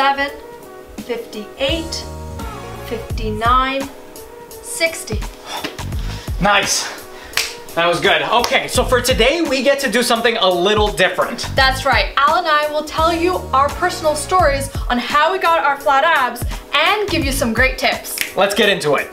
57, 58, 59, 60. Nice. That was good. Okay, so for today, we get to do something a little different. That's right. Al and I will tell you our personal stories on how we got our flat abs and give you some great tips. Let's get into it.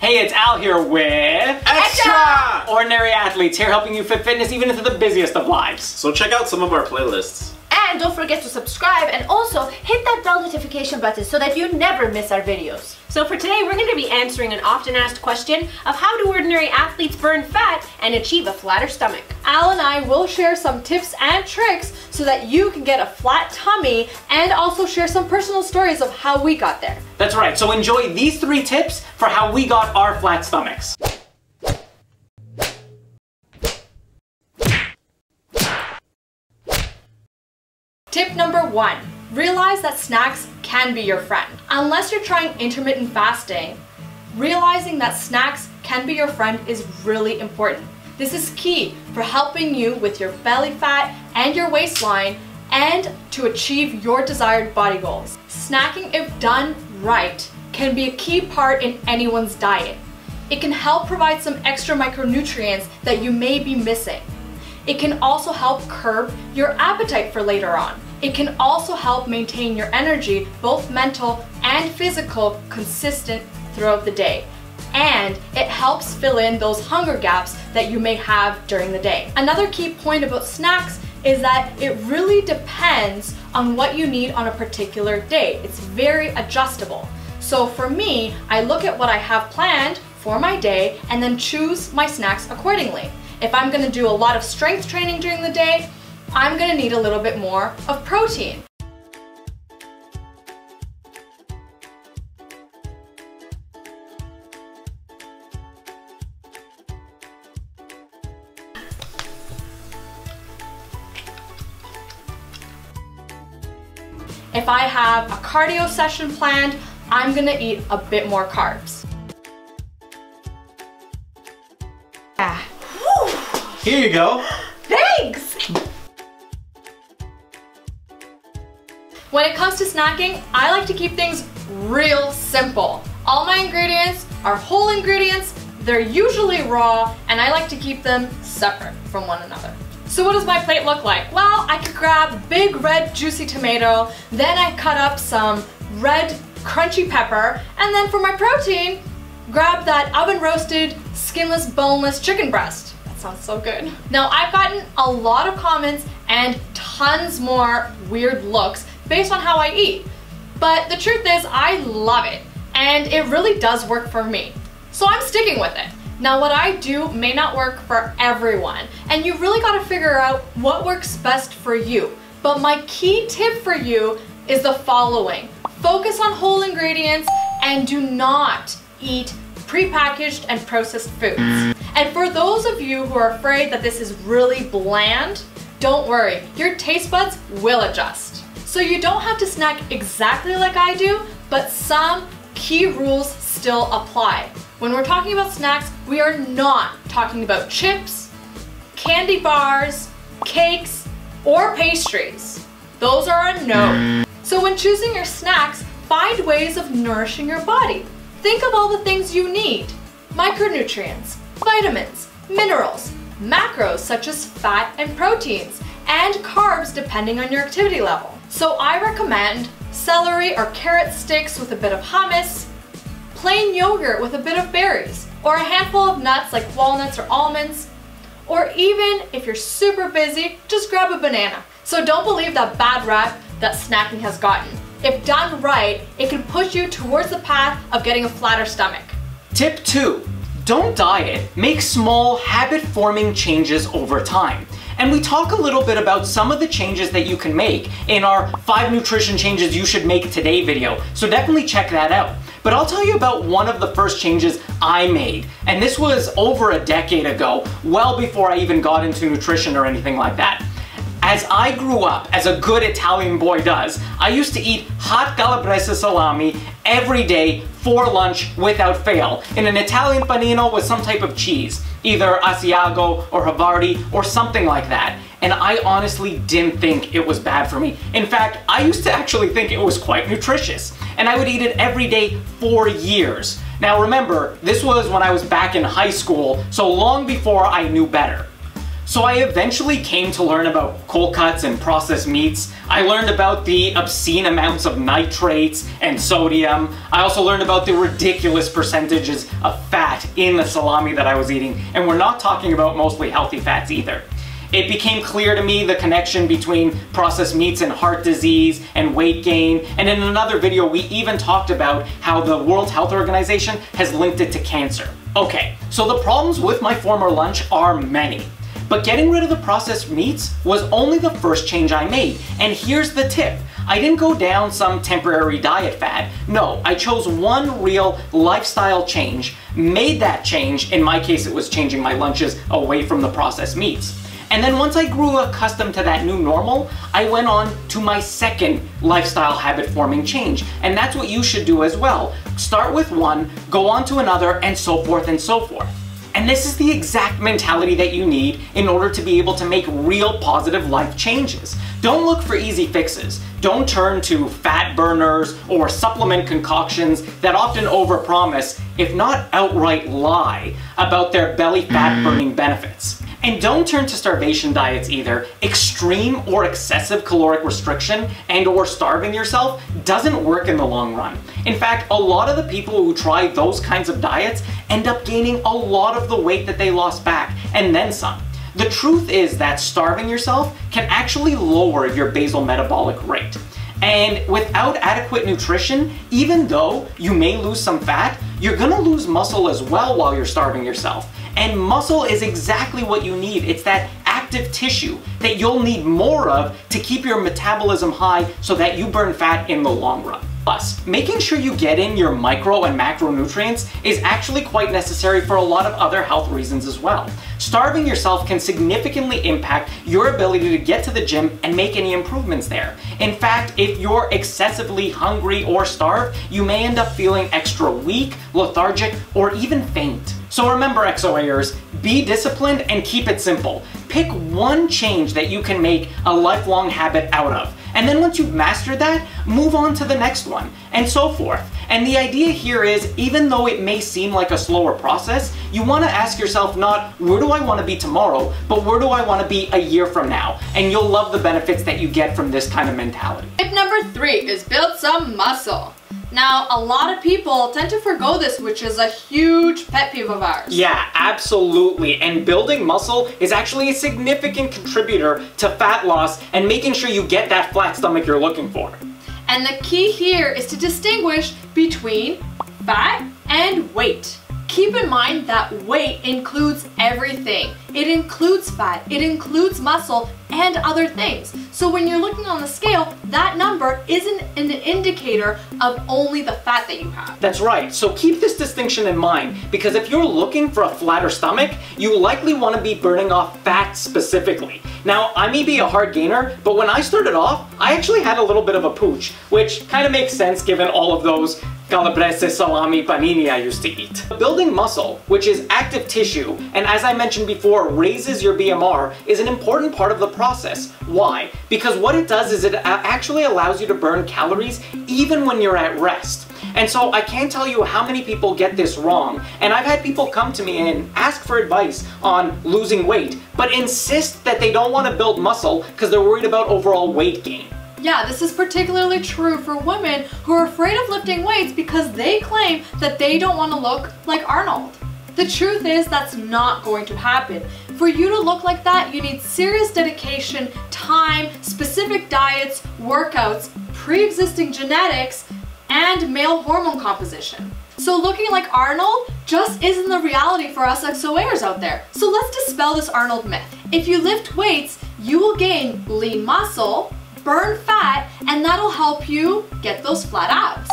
Hey, it's Al here with Extraordinary Athletes, here helping you fit fitness even into the busiest of lives. So check out some of our playlists. And don't forget to subscribe and also hit that bell notification button so that you never miss our videos. So for today, we're going to be answering an often asked question of how do ordinary athletes burn fat and achieve a flatter stomach. Al and I will share some tips and tricks so that you can get a flat tummy and also share some personal stories of how we got there. That's right, so enjoy these 3 tips for how we got our flat stomachs. Tip number 1, realize that snacks can be your friend. Unless you're trying intermittent fasting, realizing that snacks can be your friend is really important. This is key for helping you with your belly fat and your waistline and to achieve your desired body goals. Snacking, if done right, can be a key part in anyone's diet. It can help provide some extra micronutrients that you may be missing. It can also help curb your appetite for later on. It can also help maintain your energy, both mental and physical, consistent throughout the day. And it helps fill in those hunger gaps that you may have during the day. Another key point about snacks is that it really depends on what you need on a particular day. It's very adjustable. So for me, I look at what I have planned for my day and then choose my snacks accordingly. If I'm gonna do a lot of strength training during the day, I'm gonna need a little bit more of protein. If I have a cardio session planned, I'm gonna eat a bit more carbs. Here you go. Thanks! When it comes to snacking, I like to keep things real simple. All my ingredients are whole ingredients, they're usually raw, and I like to keep them separate from one another. So what does my plate look like? Well, I could grab big red juicy tomato, then I cut up some red crunchy pepper, and then for my protein, grab that oven roasted, skinless, boneless chicken breast. Sounds so good. Now I've gotten a lot of comments and tons more weird looks based on how I eat. But the truth is I love it and it really does work for me. So I'm sticking with it. Now what I do may not work for everyone and you really got to figure out what works best for you. But my key tip for you is the following. Focus on whole ingredients and do not eat prepackaged and processed foods. And for those of you who are afraid that this is really bland, don't worry, your taste buds will adjust. So you don't have to snack exactly like I do, but some key rules still apply. When we're talking about snacks, we are not talking about chips, candy bars, cakes, or pastries. Those are a no. So when choosing your snacks, find ways of nourishing your body. Think of all the things you need. Micronutrients, vitamins, minerals, macros such as fat and proteins, and carbs depending on your activity level. So I recommend celery or carrot sticks with a bit of hummus, plain yogurt with a bit of berries, or a handful of nuts like walnuts or almonds, or even if you're super busy, just grab a banana. So don't believe that bad rap that snacking has gotten. If done right, it can push you towards the path of getting a flatter stomach. Tip 2. Don't diet, make small habit-forming changes over time. And we talk a little bit about some of the changes that you can make in our 5 nutrition changes you should make today video, so definitely check that out. But I'll tell you about one of the first changes I made, and this was over a decade ago, well before I even got into nutrition or anything like that. As I grew up, as a good Italian boy does, I used to eat hot calabrese salami every day for lunch without fail, in an Italian panino with some type of cheese, either Asiago or Havarti or something like that. And I honestly didn't think it was bad for me. In fact, I used to actually think it was quite nutritious, and I would eat it every day for years. Now remember, this was when I was back in high school, so long before I knew better. So I eventually came to learn about cold cuts and processed meats. I learned about the obscene amounts of nitrates and sodium. I also learned about the ridiculous percentages of fat in the salami that I was eating. And we're not talking about mostly healthy fats either. It became clear to me the connection between processed meats and heart disease and weight gain. And in another video, we even talked about how the World Health Organization has linked it to cancer. Okay, so the problems with my former lunch are many. But getting rid of the processed meats was only the first change I made. And here's the tip. I didn't go down some temporary diet fad. No, I chose one real lifestyle change, made that change. In my case, it was changing my lunches away from the processed meats. And then once I grew accustomed to that new normal, I went on to my second lifestyle habit forming change. And that's what you should do as well. Start with one, go on to another, and so forth and so forth. And this is the exact mentality that you need in order to be able to make real positive life changes. Don't look for easy fixes. Don't turn to fat burners or supplement concoctions that often overpromise, if not outright lie, about their belly fat burning benefits. And don't turn to starvation diets either. Extreme or excessive caloric restriction and or starving yourself doesn't work in the long run. In fact, a lot of the people who try those kinds of diets end up gaining a lot of the weight that they lost back, and then some. The truth is that starving yourself can actually lower your basal metabolic rate. And without adequate nutrition, even though you may lose some fat, you're gonna lose muscle as well while you're starving yourself. And muscle is exactly what you need. It's that active tissue that you'll need more of to keep your metabolism high so that you burn fat in the long run. Plus, making sure you get in your micro and macronutrients is actually quite necessary for a lot of other health reasons as well. Starving yourself can significantly impact your ability to get to the gym and make any improvements there. In fact, if you're excessively hungry or starved, you may end up feeling extra weak, lethargic, or even faint. So remember, XOAers, be disciplined and keep it simple. Pick one change that you can make a lifelong habit out of. And then once you've mastered that, move on to the next one, and so forth. And the idea here is, even though it may seem like a slower process, you want to ask yourself not, where do I want to be tomorrow, but where do I want to be a year from now? And you'll love the benefits that you get from this kind of mentality. Tip number 3 is build some muscle. Now, a lot of people tend to forgo this, which is a huge pet peeve of ours. Yeah, absolutely. And building muscle is actually a significant contributor to fat loss and making sure you get that flat stomach you're looking for. And the key here is to distinguish between fat and weight. Keep in mind that weight includes everything. It includes fat, it includes muscle, and other things. So when you're looking on the scale, that number isn't an indicator of only the fat that you have. That's right. So keep this distinction in mind, because if you're looking for a flatter stomach, you likely want to be burning off fat specifically. Now, I may be a hard gainer, but when I started off, I actually had a little bit of a pooch, which kind of makes sense given all of those calabrese, salami, panini I used to eat. Building muscle, which is active tissue, and as I mentioned before, raises your BMR, is an important part of the process. Why? Because what it does is it actually allows you to burn calories even when you're at rest. And so I can't tell you how many people get this wrong, and I've had people come to me and ask for advice on losing weight, but insist that they don't want to build muscle because they're worried about overall weight gain. Yeah, this is particularly true for women who are afraid of lifting weights because they claim that they don't want to look like Arnold. The truth is that's not going to happen. For you to look like that, you need serious dedication, time, specific diets, workouts, pre-existing genetics, and male hormone composition. So looking like Arnold just isn't the reality for us XOAers out there. So let's dispel this Arnold myth. If you lift weights, you will gain lean muscle, burn fat, and that'll help you get those flat abs.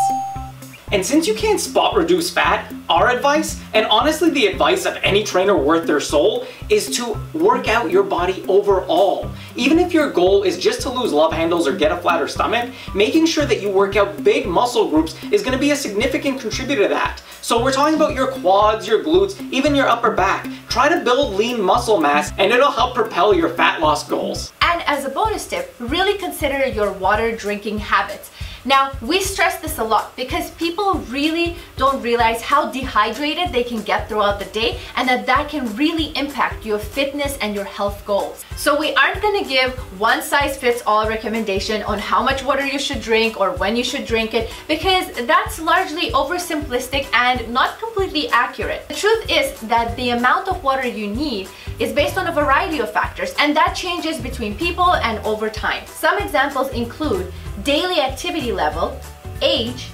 And since you can't spot reduce fat, our advice, and honestly the advice of any trainer worth their soul, is to work out your body overall. Even if your goal is just to lose love handles or get a flatter stomach, making sure that you work out big muscle groups is going to be a significant contributor to that. So we're talking about your quads, your glutes, even your upper back. Try to build lean muscle mass and it'll help propel your fat loss goals. And as a bonus tip, really consider your water drinking habits. Now, we stress this a lot because people really don't realize how dehydrated they can get throughout the day, and that can really impact your fitness and your health goals. So we aren't going to give one size fits all recommendation on how much water you should drink or when you should drink it, because that's largely oversimplistic and not completely accurate. The truth is that the amount of water you need is based on a variety of factors, and that changes between people and over time. Some examples include daily activity level, age,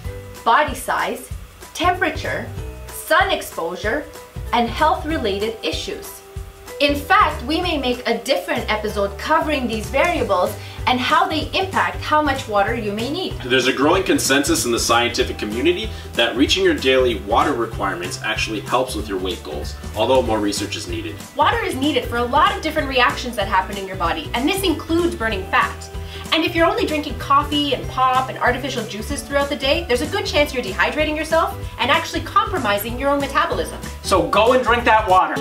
body size, temperature, sun exposure, and health-related issues. In fact, we may make a different episode covering these variables and how they impact how much water you may need. There's a growing consensus in the scientific community that reaching your daily water requirements actually helps with your weight goals, although more research is needed. Water is needed for a lot of different reactions that happen in your body, and this includes burning fat. And if you're only drinking coffee and pop and artificial juices throughout the day, there's a good chance you're dehydrating yourself and actually compromising your own metabolism. So go and drink that water.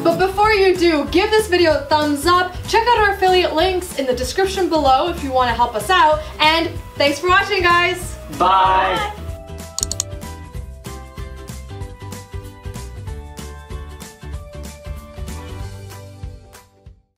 But before you do, give this video a thumbs up, check out our affiliate links in the description below if you want to help us out, and thanks for watching, guys! Bye.